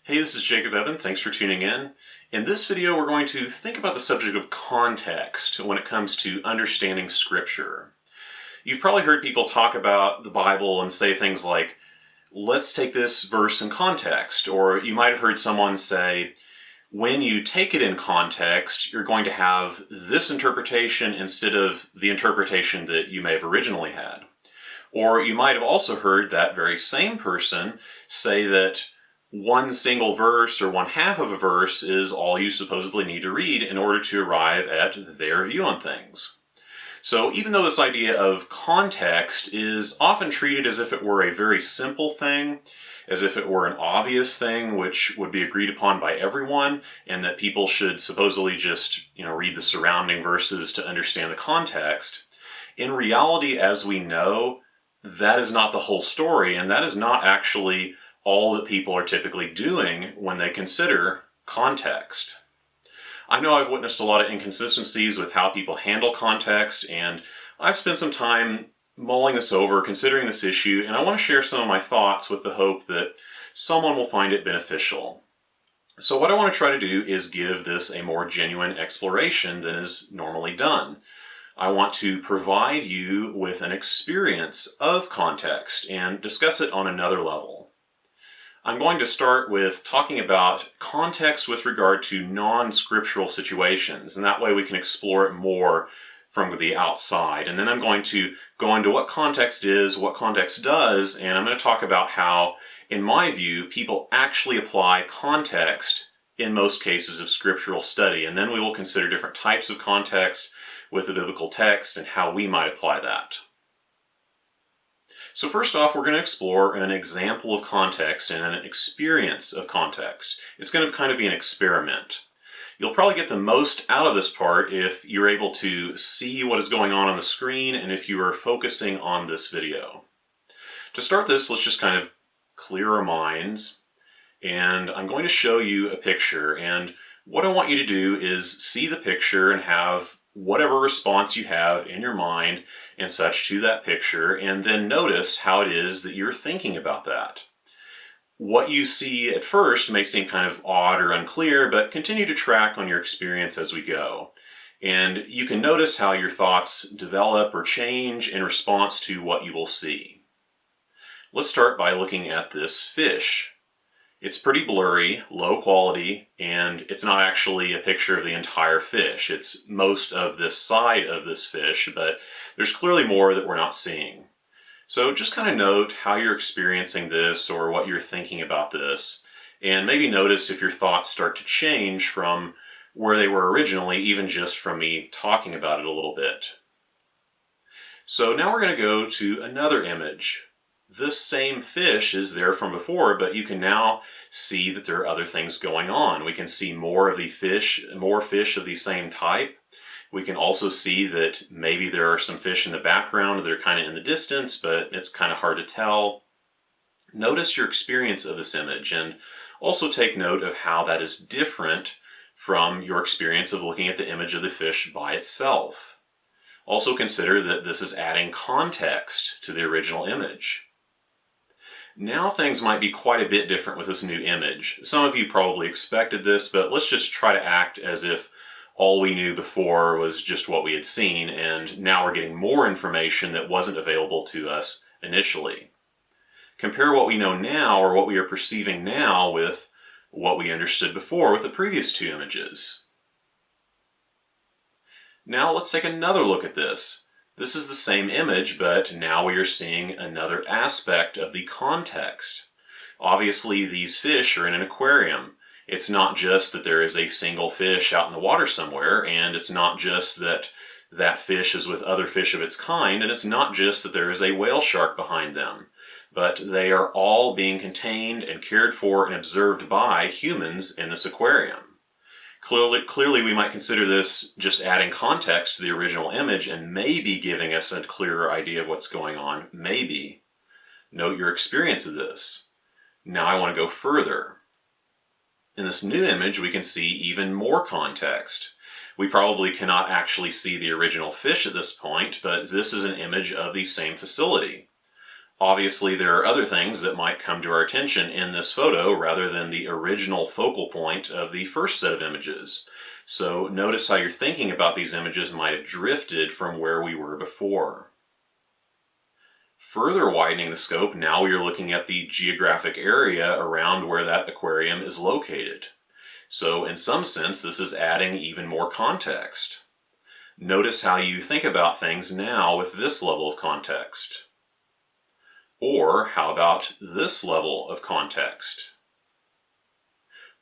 Hey, this is Jacob Evan. Thanks for tuning in. In this video, we're going to think about the subject of context when it comes to understanding Scripture. You've probably heard people talk about the Bible and say things like, let's take this verse in context. Or you might have heard someone say, when you take it in context, you're going to have this interpretation instead of the interpretation that you may have originally had. Or you might have also heard that very same person say that one single verse or one half of a verse is all you supposedly need to read in order to arrive at their view on things. So even though this idea of context is often treated as if it were a very simple thing, as if it were an obvious thing which would be agreed upon by everyone, and that people should supposedly just, read the surrounding verses to understand the context, in reality, as we know, that is not the whole story, and that is not actually all that people are typically doing when they consider context. I know I've witnessed a lot of inconsistencies with how people handle context, and I've spent some time mulling this over, considering this issue, and I want to share some of my thoughts with the hope that someone will find it beneficial. So what I want to try to do is give this a more genuine exploration than is normally done. I want to provide you with an experience of context and discuss it on another level. I'm going to start with talking about context with regard to non-scriptural situations, and that way we can explore it more from the outside. And then I'm going to go into what context is, what context does, and I'm going to talk about how, in my view, people actually apply context in most cases of scriptural study. And then we will consider different types of context with the biblical text and how we might apply that. So first off, we're going to explore an example of context and an experience of context. It's going to kind of be an experiment. You'll probably get the most out of this part if you're able to see what is going on the screen and if you are focusing on this video. To start this, let's just kind of clear our minds, and I'm going to show you a picture, and what I want you to do is see the picture and have whatever response you have in your mind and such to that picture, and then notice how it is that you're thinking about that. What you see at first may seem kind of odd or unclear, but continue to track on your experience as we go. And you can notice how your thoughts develop or change in response to what you will see. Let's start by looking at this fish. It's pretty blurry, low quality, and it's not actually a picture of the entire fish. It's most of this side of this fish, but there's clearly more that we're not seeing. So just kind of note how you're experiencing this or what you're thinking about this, and maybe notice if your thoughts start to change from where they were originally, even just from me talking about it a little bit. So now we're going to go to another image. This same fish is there from before, but you can now see that there are other things going on. We can see more of the fish, more fish of the same type. We can also see that maybe there are some fish in the background that are kind of in the distance, but it's kind of hard to tell. Notice your experience of this image, and also take note of how that is different from your experience of looking at the image of the fish by itself. Also consider that this is adding context to the original image. Now things might be quite a bit different with this new image. Some of you probably expected this, but let's just try to act as if all we knew before was just what we had seen, and now we're getting more information that wasn't available to us initially. Compare what we know now, or what we are perceiving now, with what we understood before with the previous two images. Now let's take another look at this. This is the same image, but now we are seeing another aspect of the context. Obviously, these fish are in an aquarium. It's not just that there is a single fish out in the water somewhere, and it's not just that that fish is with other fish of its kind, and it's not just that there is a whale shark behind them, but they are all being contained and cared for and observed by humans in this aquarium. Clearly, we might consider this just adding context to the original image and maybe giving us a clearer idea of what's going on. Maybe. Note your experience of this. Now I want to go further. In this new image, we can see even more context. We probably cannot actually see the original fish at this point, but this is an image of the same facility. Obviously, there are other things that might come to our attention in this photo rather than the original focal point of the first set of images. So notice how your thinking about these images might have drifted from where we were before. Further widening the scope, now we are looking at the geographic area around where that aquarium is located. So in some sense, this is adding even more context. Notice how you think about things now with this level of context. Or how about this level of context?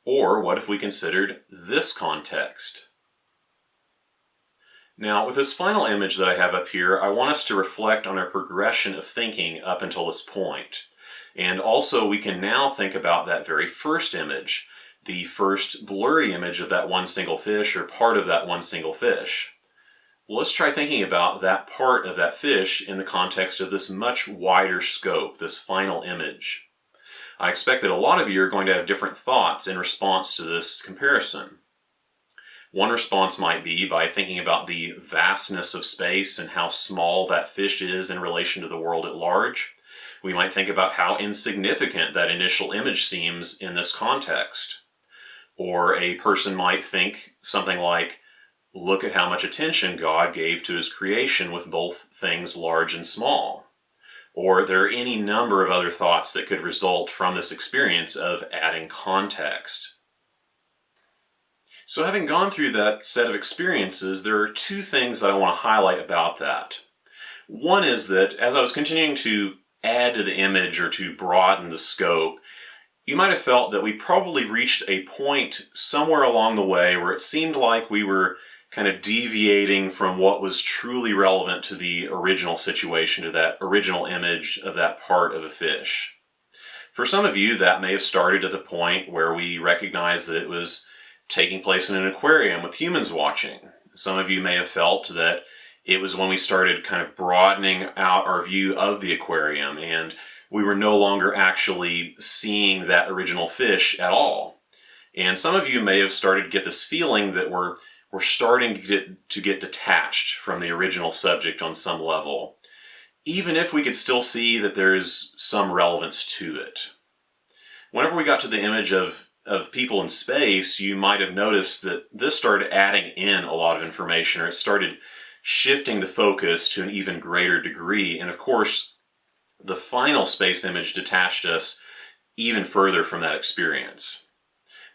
Or what if we considered this context? Now, with this final image that I have up here, I want us to reflect on our progression of thinking up until this point. And also, we can now think about that very first image, the first blurry image of that one single fish or part of that one single fish. Well, let's try thinking about that part of that fish in the context of this much wider scope, this final image. I expect that a lot of you are going to have different thoughts in response to this comparison. One response might be by thinking about the vastness of space and how small that fish is in relation to the world at large. We might think about how insignificant that initial image seems in this context. Or a person might think something like, look at how much attention God gave to his creation with both things large and small. Or there are any number of other thoughts that could result from this experience of adding context. So having gone through that set of experiences, there are two things that I want to highlight about that. One is that as I was continuing to add to the image or to broaden the scope, you might have felt that we probably reached a point somewhere along the way where it seemed like we were kind of deviating from what was truly relevant to the original situation, to that original image of that part of a fish. For some of you, that may have started at the point where we recognized that it was taking place in an aquarium with humans watching. Some of you may have felt that it was when we started kind of broadening out our view of the aquarium and we were no longer actually seeing that original fish at all. And some of you may have started to get this feeling that we're starting to get detached from the original subject on some level, even if we could still see that there's some relevance to it. Whenever we got to the image of people in space, you might have noticed that this started adding in a lot of information, or it started shifting the focus to an even greater degree. And of course, the final space image detached us even further from that experience.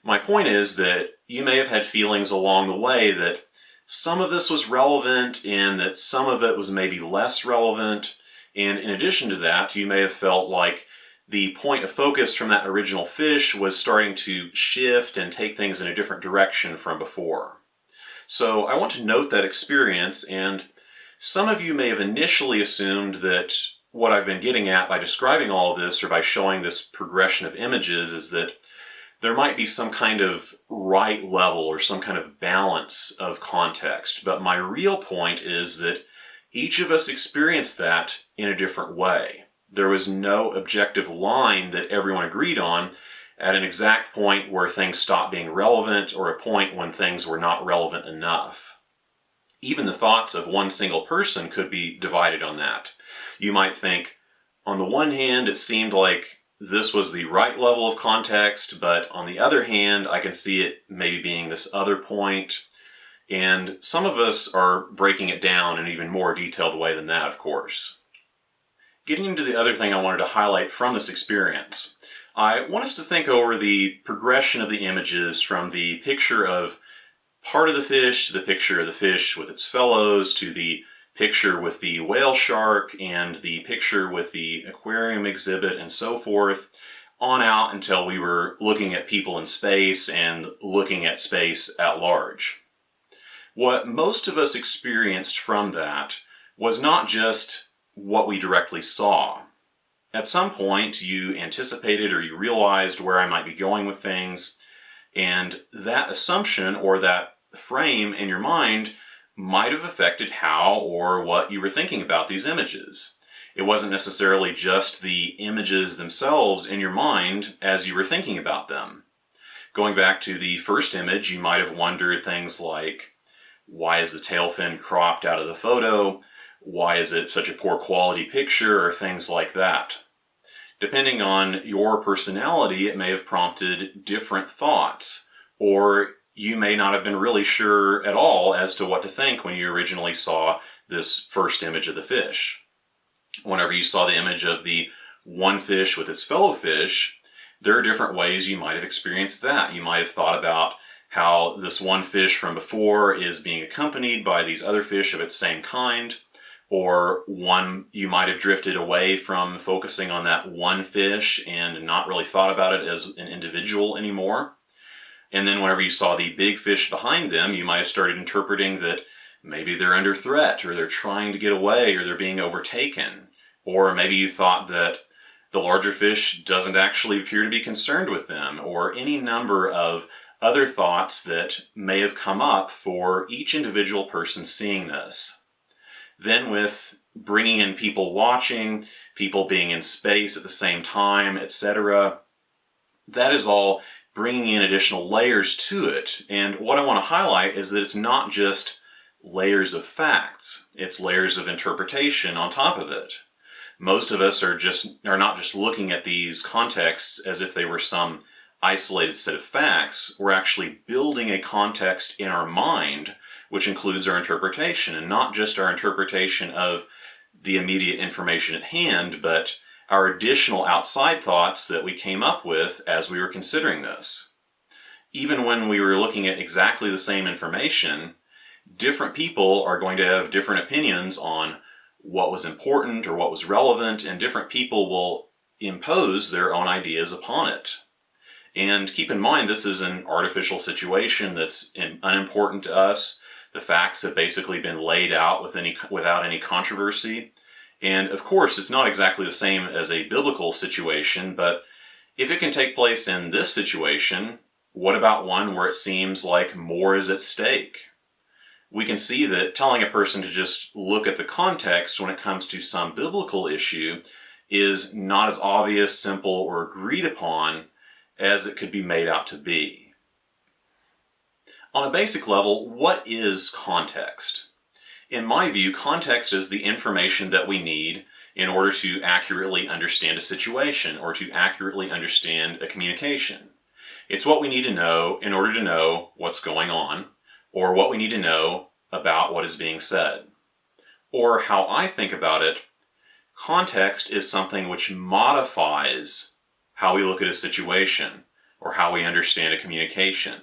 My point is that you may have had feelings along the way that some of this was relevant and that some of it was maybe less relevant. And in addition to that, you may have felt like the point of focus from that original fish was starting to shift and take things in a different direction from before. So I want to note that experience, and some of you may have initially assumed that what I've been getting at by describing all of this or by showing this progression of images is that there might be some kind of right level or some kind of balance of context. But my real point is that each of us experienced that in a different way. There was no objective line that everyone agreed on at an exact point where things stopped being relevant or a point when things were not relevant enough. Even the thoughts of one single person could be divided on that. You might think, on the one hand, it seemed like this was the right level of context, but on the other hand, I can see it maybe being this other point. And some of us are breaking it down in an even more detailed way than that, of course. Getting into the other thing I wanted to highlight from this experience, I want us to think over the progression of the images from the picture of part of the fish to the picture of the fish with its fellows to the picture with the whale shark and the picture with the aquarium exhibit and so forth, on out until we were looking at people in space and looking at space at large. What most of us experienced from that was not just what we directly saw. At some point, you anticipated or you realized where I might be going with things, and that assumption or that frame in your mind might have affected how or what you were thinking about these images. It wasn't necessarily just the images themselves in your mind as you were thinking about them. Going back to the first image, you might have wondered things like, why is the tail fin cropped out of the photo? why is it such a poor quality picture, or things like that. Depending on your personality, it may have prompted different thoughts, or you may not have been really sure at all as to what to think when you originally saw this first image of the fish. Whenever you saw the image of the one fish with its fellow fish, there are different ways you might have experienced that. You might have thought about how this one fish from before is being accompanied by these other fish of its same kind, or you might have drifted away from focusing on that one fish and not really thought about it as an individual anymore. And then whenever you saw the big fish behind them, you might have started interpreting that maybe they're under threat, or they're trying to get away, or they're being overtaken. Or maybe you thought that the larger fish doesn't actually appear to be concerned with them, or any number of other thoughts that may have come up for each individual person seeing this. Then with bringing in people watching, people being in space at the same time, etc., that is all bringing in additional layers to it. And what I want to highlight is that it's not just layers of facts, it's layers of interpretation on top of it. Most of us are not just looking at these contexts as if they were some isolated set of facts. We're actually building a context in our mind, which includes our interpretation, and not just our interpretation of the immediate information at hand, but our additional outside thoughts that we came up with as we were considering this. Even when we were looking at exactly the same information, different people are going to have different opinions on what was important or what was relevant, and different people will impose their own ideas upon it. And keep in mind, this is an artificial situation that's unimportant to us. The facts have basically been laid out without any controversy. And of course, it's not exactly the same as a biblical situation, but if it can take place in this situation, what about one where it seems like more is at stake? We can see that telling a person to just look at the context when it comes to some biblical issue is not as obvious, simple, or agreed upon as it could be made out to be. On a basic level, what is context? In my view, context is the information that we need in order to accurately understand a situation or to accurately understand a communication. It's what we need to know in order to know what's going on, or what we need to know about what is being said. Or how I think about it, context is something which modifies how we look at a situation or how we understand a communication.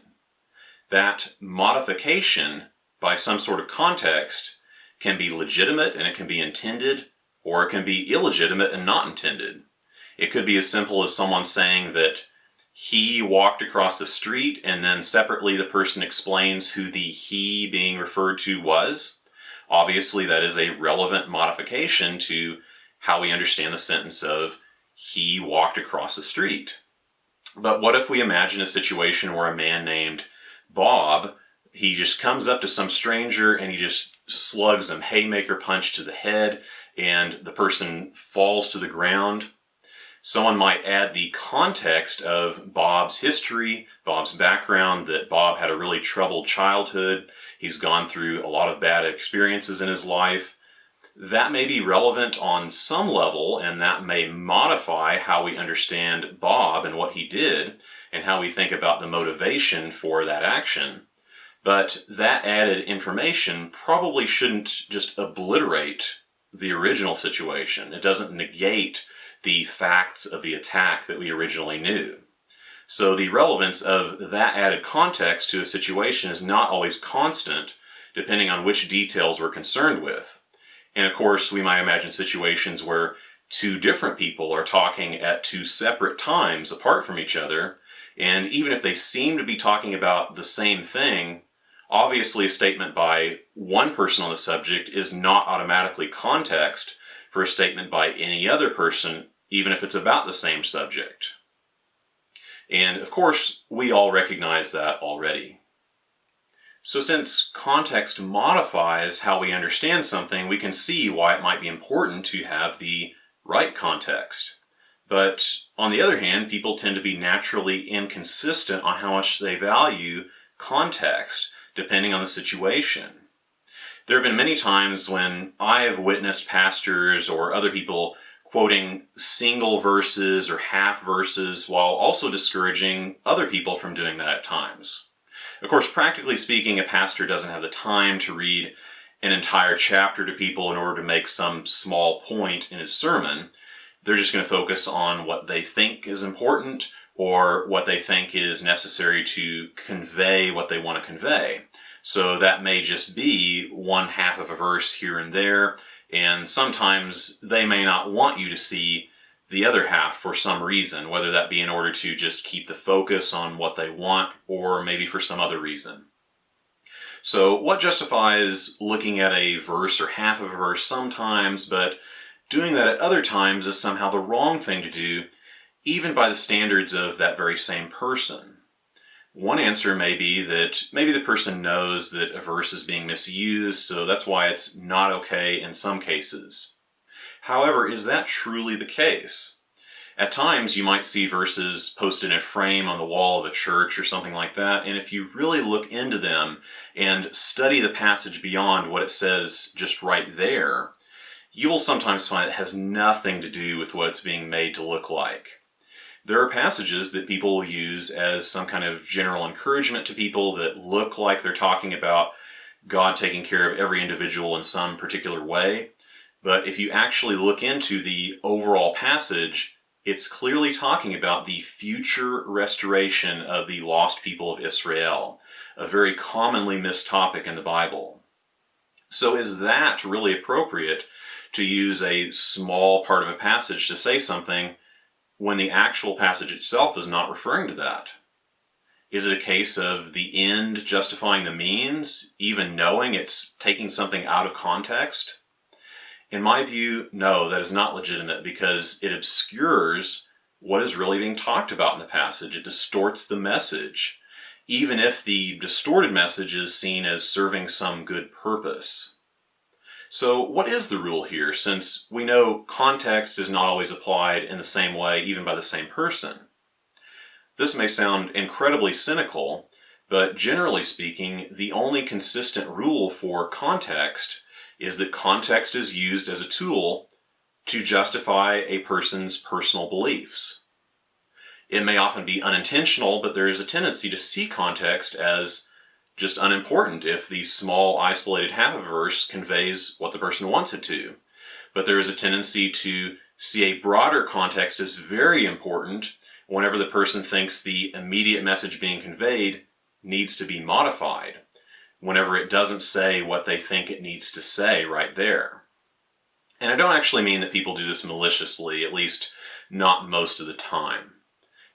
That modification by some sort of context can be legitimate and it can be intended, or it can be illegitimate and not intended. It could be as simple as someone saying that he walked across the street, and then separately the person explains who the he being referred to was. Obviously, that is a relevant modification to how we understand the sentence of he walked across the street. But what if we imagine a situation where a man named Bob, he just comes up to some stranger and he just slugs him, haymaker punch to the head, and the person falls to the ground? Someone might add the context of Bob's history, Bob's background, that Bob had a really troubled childhood. He's gone through a lot of bad experiences in his life. That may be relevant on some level, and that may modify how we understand Bob and what he did, and how we think about the motivation for that action. But that added information probably shouldn't just obliterate the original situation. It doesn't negate the facts of the attack that we originally knew. So the relevance of that added context to a situation is not always constant, depending on which details we're concerned with. And of course, we might imagine situations where two different people are talking at two separate times apart from each other, and even if they seem to be talking about the same thing, obviously a statement by one person on the subject is not automatically context for a statement by any other person, even if it's about the same subject. And of course, we all recognize that already. So since context modifies how we understand something, we can see why it might be important to have the right context. But on the other hand, people tend to be naturally inconsistent on how much they value context, depending on the situation. There have been many times when I have witnessed pastors or other people quoting single verses or half verses while also discouraging other people from doing that at times. Of course, practically speaking, a pastor doesn't have the time to read an entire chapter to people in order to make some small point in his sermon. They're just going to focus on what they think is important or what they think is necessary to convey what they want to convey. So that may just be one half of a verse here and there, and sometimes they may not want you to see the other half for some reason, whether that be in order to just keep the focus on what they want or maybe for some other reason. So what justifies looking at a verse or half of a verse sometimes, but doing that at other times is somehow the wrong thing to do, even by the standards of that very same person? One answer may be that maybe the person knows that a verse is being misused, so that's why it's not okay in some cases. However, is that truly the case? At times, you might see verses posted in a frame on the wall of a church or something like that, and if you really look into them and study the passage beyond what it says just right there, you will sometimes find it has nothing to do with what it's being made to look like. There are passages that people will use as some kind of general encouragement to people that look like they're talking about God taking care of every individual in some particular way. But if you actually look into the overall passage, it's clearly talking about the future restoration of the lost people of Israel, a very commonly missed topic in the Bible. So is that really appropriate to use a small part of a passage to say something when the actual passage itself is not referring to that? Is it a case of the end justifying the means, even knowing it's taking something out of context? In my view, no, that is not legitimate because it obscures what is really being talked about in the passage. It distorts the message, even if the distorted message is seen as serving some good purpose. So what is the rule here, since we know context is not always applied in the same way, even by the same person? This may sound incredibly cynical, but generally speaking, the only consistent rule for context is that context is used as a tool to justify a person's personal beliefs. It may often be unintentional, but there is a tendency to see context as just unimportant if the small isolated half of a verse conveys what the person wants it to. But there is a tendency to see a broader context as very important whenever the person thinks the immediate message being conveyed needs to be modified, whenever it doesn't say what they think it needs to say right there. And I don't actually mean that people do this maliciously, at least not most of the time.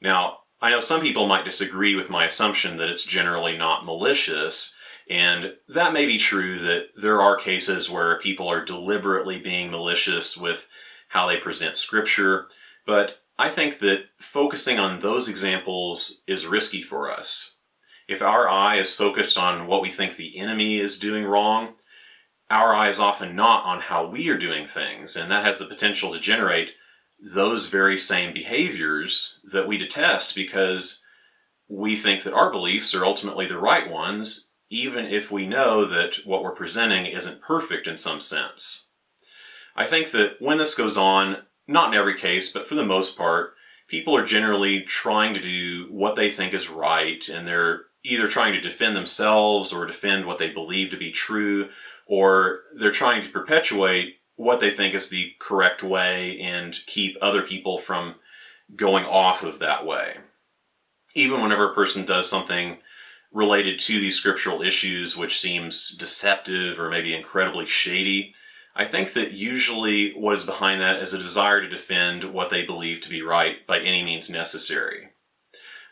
Now, I know some people might disagree with my assumption that it's generally not malicious, and that may be true, that there are cases where people are deliberately being malicious with how they present Scripture, but I think that focusing on those examples is risky for us. If our eye is focused on what we think the enemy is doing wrong, our eye is often not on how we are doing things, and that has the potential to generate those very same behaviors that we detest because we think that our beliefs are ultimately the right ones, even if we know that what we're presenting isn't perfect in some sense. I think that when this goes on, not in every case, but for the most part, people are generally trying to do what they think is right, and they're either trying to defend themselves or defend what they believe to be true, or they're trying to perpetuate what they think is the correct way and keep other people from going off of that way. Even whenever a person does something related to these scriptural issues which seems deceptive or maybe incredibly shady, I think that usually what is behind that is a desire to defend what they believe to be right by any means necessary.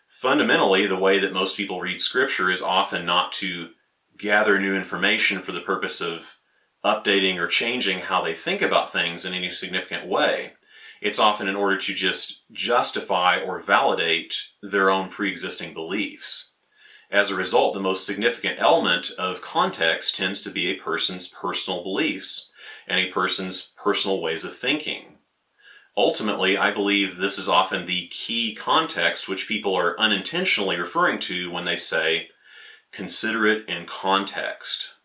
Fundamentally, the way that most people read Scripture is often not to gather new information for the purpose of updating or changing how they think about things in any significant way. It's often in order to just justify or validate their own pre-existing beliefs. As a result, the most significant element of context tends to be a person's personal beliefs and a person's personal ways of thinking. Ultimately, I believe this is often the key context which people are unintentionally referring to when they say, consider it in context.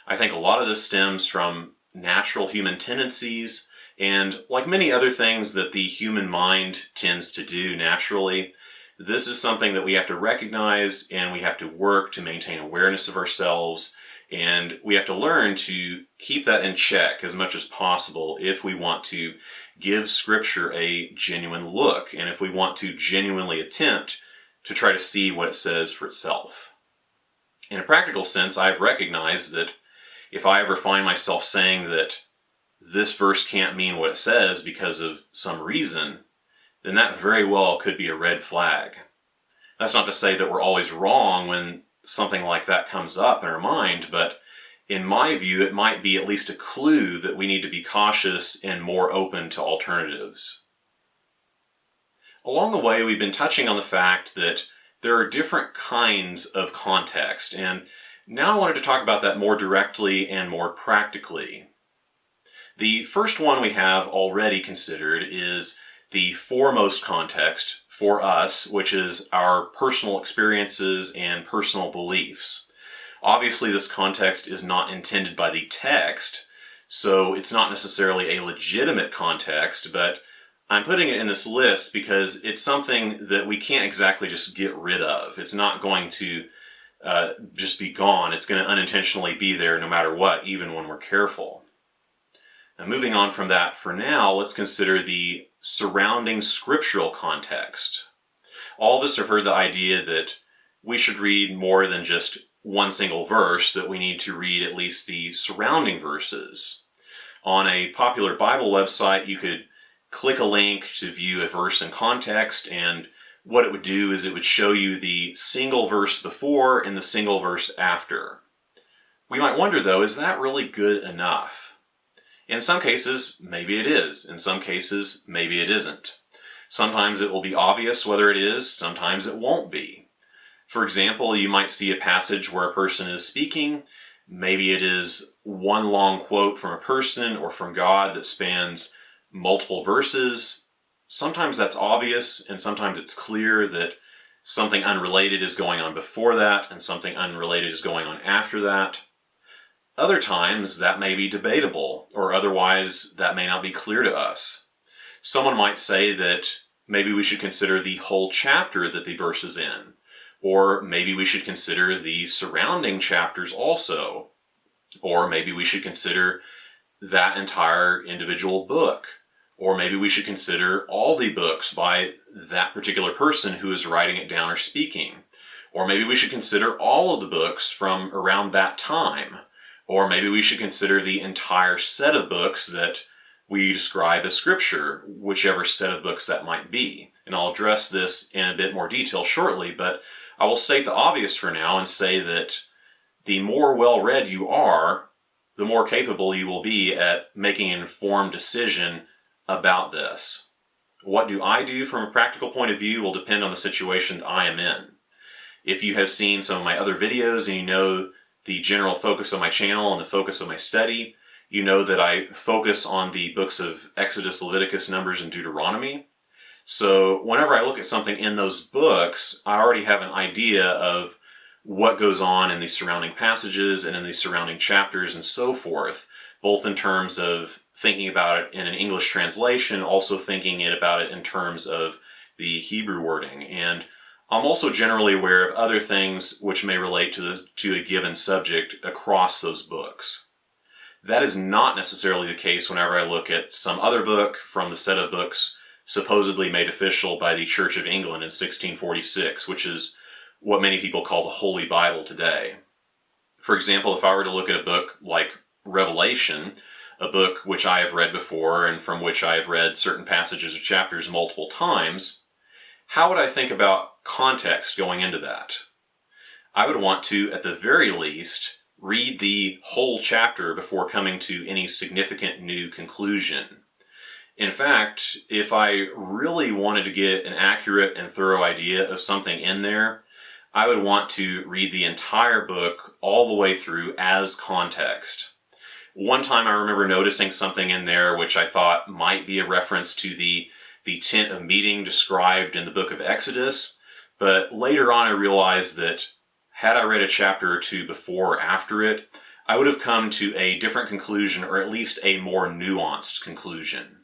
I think a lot of this stems from natural human tendencies, and like many other things that the human mind tends to do naturally, this is something that we have to recognize, and we have to work to maintain awareness of ourselves, and we have to learn to keep that in check as much as possible if we want to give Scripture a genuine look, and if we want to genuinely attempt to try to see what it says for itself. In a practical sense, I've recognized that if I ever find myself saying that this verse can't mean what it says because of some reason, then that very well could be a red flag. That's not to say that we're always wrong when something like that comes up in our mind, but in my view, it might be at least a clue that we need to be cautious and more open to alternatives. Along the way, we've been touching on the fact that there are different kinds of context, and now I wanted to talk about that more directly and more practically. The first one we have already considered is the foremost context for us, which is our personal experiences and personal beliefs. Obviously, this context is not intended by the text, so it's not necessarily a legitimate context, but I'm putting it in this list because it's something that we can't exactly just get rid of. It's not going to just be gone. It's going to unintentionally be there no matter what, even when we're careful. Now, moving on from that for now, let's consider the surrounding scriptural context. All of us have heard the idea that we should read more than just one single verse, that we need to read at least the surrounding verses. On a popular Bible website, you could click a link to view a verse in context, and what it would do is it would show you the single verse before and the single verse after. We might wonder though, is that really good enough? In some cases, maybe it is. In some cases, maybe it isn't. Sometimes it will be obvious whether it is, sometimes it won't be. For example, you might see a passage where a person is speaking. Maybe it is one long quote from a person or from God that spans multiple verses. Sometimes that's obvious, and sometimes it's clear that something unrelated is going on before that, and something unrelated is going on after that. Other times, that may be debatable, or otherwise that may not be clear to us. Someone might say that maybe we should consider the whole chapter that the verse is in, or maybe we should consider the surrounding chapters also, or maybe we should consider that entire individual book, or maybe we should consider all the books by that particular person who is writing it down or speaking, or maybe we should consider all of the books from around that time, or maybe we should consider the entire set of books that we describe as Scripture, whichever set of books that might be. And I'll address this in a bit more detail shortly, but I will state the obvious for now and say that the more well-read you are, the more capable you will be at making an informed decision about this. What do I do from a practical point of view will depend on the situation I am in. If you have seen some of my other videos and you know the general focus of my channel and the focus of my study, you know that I focus on the books of Exodus, Leviticus, Numbers, and Deuteronomy. So whenever I look at something in those books, I already have an idea of what goes on in the surrounding passages and in the surrounding chapters and so forth, both in terms of thinking about it in an English translation, also thinking about it in terms of the Hebrew wording. And I'm also generally aware of other things which may relate to a given subject across those books. That is not necessarily the case whenever I look at some other book from the set of books supposedly made official by the Church of England in 1646, which is what many people call the Holy Bible today. For example, if I were to look at a book like Revelation, a book which I have read before and from which I have read certain passages or chapters multiple times, how would I think about context going into that? I would want to, at the very least, read the whole chapter before coming to any significant new conclusion. In fact, if I really wanted to get an accurate and thorough idea of something in there, I would want to read the entire book all the way through as context. One time I remember noticing something in there which I thought might be a reference to the tent of meeting described in the book of Exodus, but later on I realized that had I read a chapter or two before or after it, I would have come to a different conclusion, or at least a more nuanced conclusion.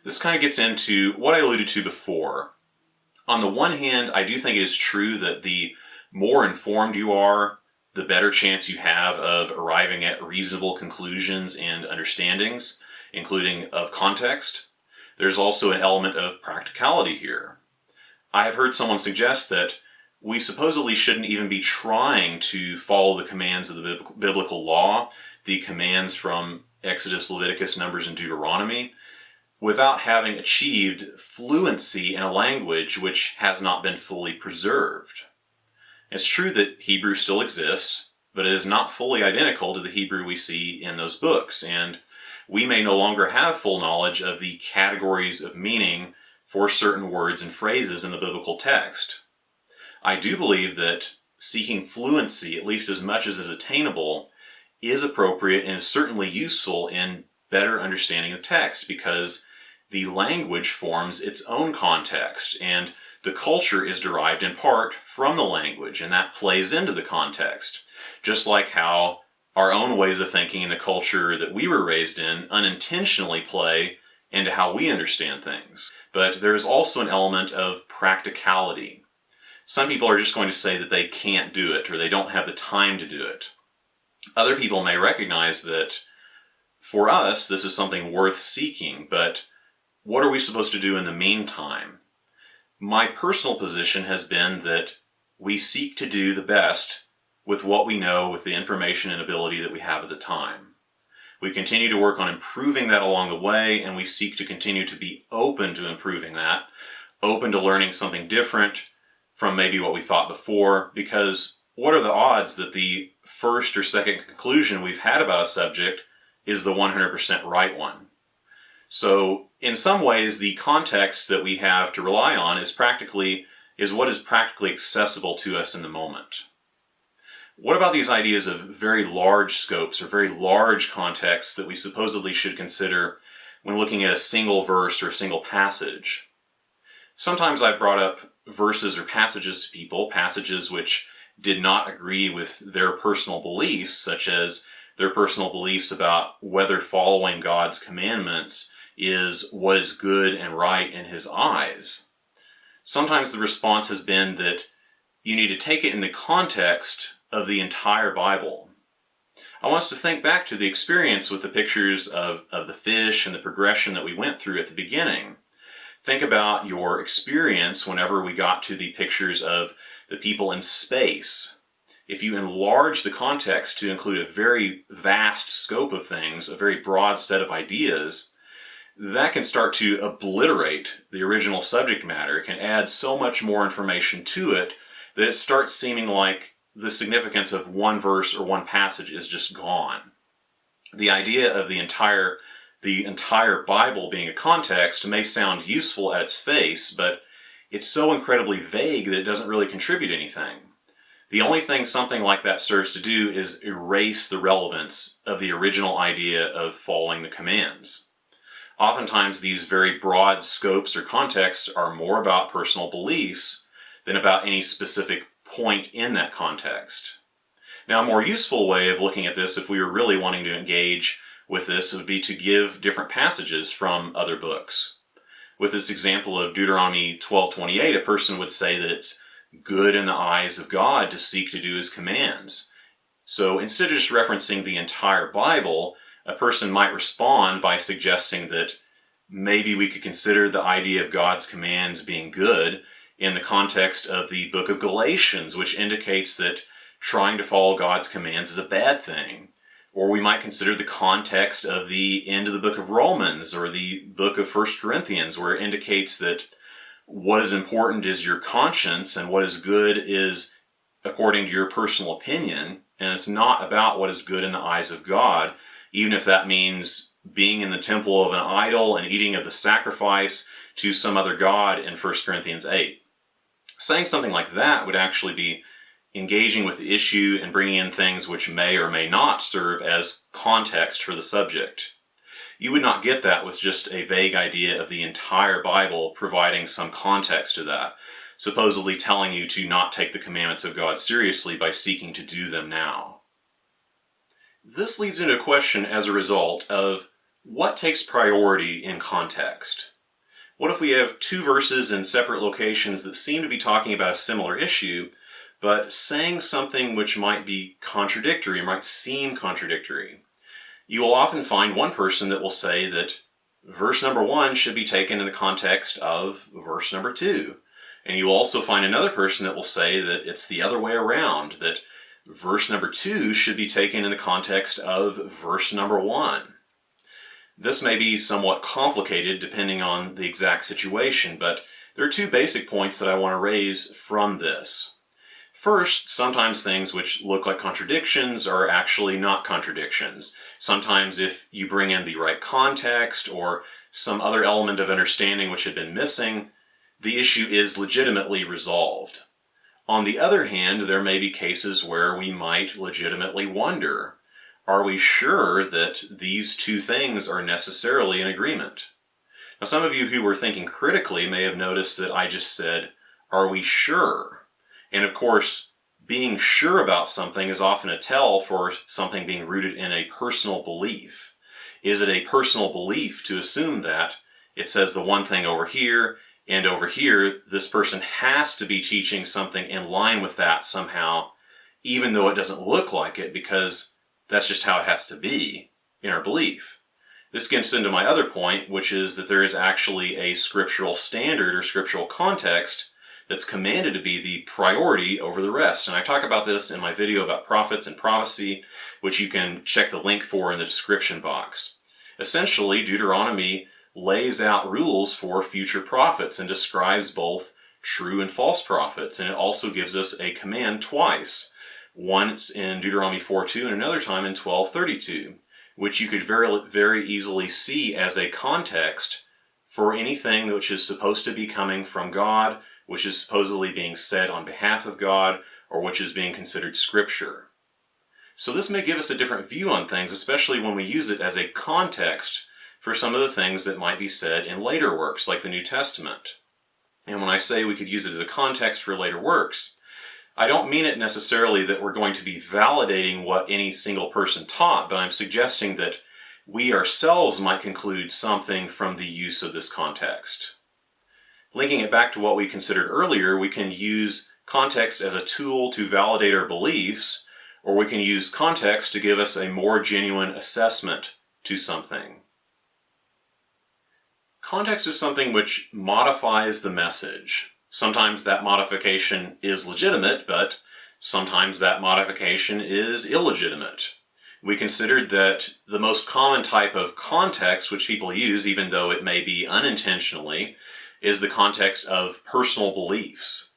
This kind of gets into what I alluded to before. On the one hand, I do think it is true that the more informed you are, the better chance you have of arriving at reasonable conclusions and understandings, including of context. There's also an element of practicality here. I have heard someone suggest that we supposedly shouldn't even be trying to follow the commands of the biblical law, the commands from Exodus, Leviticus, Numbers, and Deuteronomy, without having achieved fluency in a language which has not been fully preserved. It's true that Hebrew still exists, but it is not fully identical to the Hebrew we see in those books, and we may no longer have full knowledge of the categories of meaning for certain words and phrases in the biblical text. I do believe that seeking fluency, at least as much as is attainable, is appropriate and is certainly useful in better understanding the text, because the language forms its own context, and the culture is derived in part from the language, and that plays into the context. Just like how our own ways of thinking in the culture that we were raised in unintentionally play into how we understand things. But there is also an element of practicality. Some people are just going to say that they can't do it, or they don't have the time to do it. Other people may recognize that for us, this is something worth seeking, but what are we supposed to do in the meantime? My personal position has been that we seek to do the best with what we know, with the information and ability that we have at the time. We continue to work on improving that along the way, and we seek to continue to be open to improving that, open to learning something different from maybe what we thought before, because what are the odds that the first or second conclusion we've had about a subject is the 100% right one? So in some ways, the context that we have to rely on is what is practically accessible to us in the moment. What about these ideas of very large scopes or very large contexts that we supposedly should consider when looking at a single verse or a single passage? Sometimes I've brought up verses or passages to people, passages which did not agree with their personal beliefs, such as their personal beliefs about whether following God's commandments is what is good and right in His eyes. Sometimes the response has been that you need to take it in the context of the entire Bible. I want us to think back to the experience with the pictures of the fish and the progression that we went through at the beginning. Think about your experience whenever we got to the pictures of the people in space. If you enlarge the context to include a very vast scope of things, a very broad set of ideas, that can start to obliterate the original subject matter. It can add so much more information to it that it starts seeming like the significance of one verse or one passage is just gone. The idea of the entire Bible being a context may sound useful at its face, but it's so incredibly vague that it doesn't really contribute anything. The only thing something like that serves to do is erase the relevance of the original idea of following the commands. Oftentimes, these very broad scopes or contexts are more about personal beliefs than about any specific point in that context. Now, a more useful way of looking at this, if we were really wanting to engage with this, would be to give different passages from other books. With this example of Deuteronomy 12:28, a person would say that it's good in the eyes of God to seek to do His commands. So instead of just referencing the entire Bible, a person might respond by suggesting that maybe we could consider the idea of God's commands being good in the context of the book of Galatians, which indicates that trying to follow God's commands is a bad thing. Or we might consider the context of the end of the book of Romans or the book of 1 Corinthians, where it indicates that what is important is your conscience and what is good is according to your personal opinion, and it's not about what is good in the eyes of God, even if that means being in the temple of an idol and eating of the sacrifice to some other god in 1 Corinthians 8. Saying something like that would actually be engaging with the issue and bringing in things which may or may not serve as context for the subject. You would not get that with just a vague idea of the entire Bible providing some context to that, supposedly telling you to not take the commandments of God seriously by seeking to do them now. This leads into a question as a result of what takes priority in context. What if we have two verses in separate locations that seem to be talking about a similar issue, but saying something which might be contradictory, or might seem contradictory? You will often find one person that will say that verse number 1 should be taken in the context of verse number 2. And you will also find another person that will say that it's the other way around, that verse number 2 should be taken in the context of verse number 1. This may be somewhat complicated depending on the exact situation, but there are two basic points that I want to raise from this. First, sometimes things which look like contradictions are actually not contradictions. Sometimes if you bring in the right context or some other element of understanding which had been missing, the issue is legitimately resolved. On the other hand, there may be cases where we might legitimately wonder, are we sure that these two things are necessarily in agreement? Now, some of you who were thinking critically may have noticed that I just said, are we sure? And of course, being sure about something is often a tell for something being rooted in a personal belief. Is it a personal belief to assume that it says the one thing over here, and over here, this person has to be teaching something in line with that somehow, even though it doesn't look like it, because that's just how it has to be in our belief? This gets into my other point, which is that there is actually a scriptural standard or scriptural context that's commanded to be the priority over the rest. And I talk about this in my video about prophets and prophecy, which you can check the link for in the description box. Essentially, Deuteronomy lays out rules for future prophets and describes both true and false prophets. And it also gives us a command twice. Once in Deuteronomy 4:2 and another time in 12:32, which you could very easily see as a context for anything which is supposed to be coming from God, which is supposedly being said on behalf of God, or which is being considered scripture. So this may give us a different view on things, especially when we use it as a context for some of the things that might be said in later works, like the New Testament. And when I say we could use it as a context for later works, I don't mean it necessarily that we're going to be validating what any single person taught, but I'm suggesting that we ourselves might conclude something from the use of this context. Linking it back to what we considered earlier, we can use context as a tool to validate our beliefs, or we can use context to give us a more genuine assessment to something. Context is something which modifies the message. Sometimes that modification is legitimate, but sometimes that modification is illegitimate. We considered that the most common type of context which people use, even though it may be unintentionally, is the context of personal beliefs.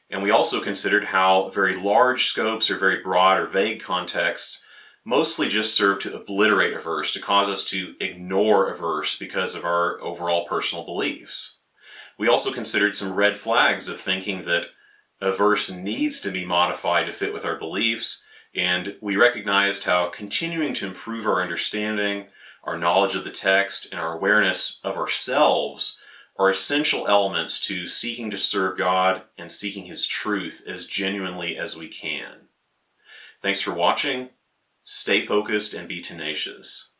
And we also considered how very large scopes or very broad or vague contexts mostly just serve to obliterate a verse, to cause us to ignore a verse because of our overall personal beliefs. We also considered some red flags of thinking that a verse needs to be modified to fit with our beliefs, and we recognized how continuing to improve our understanding, our knowledge of the text, and our awareness of ourselves are essential elements to seeking to serve God and seeking His truth as genuinely as we can. Thanks for watching. Stay focused and be tenacious.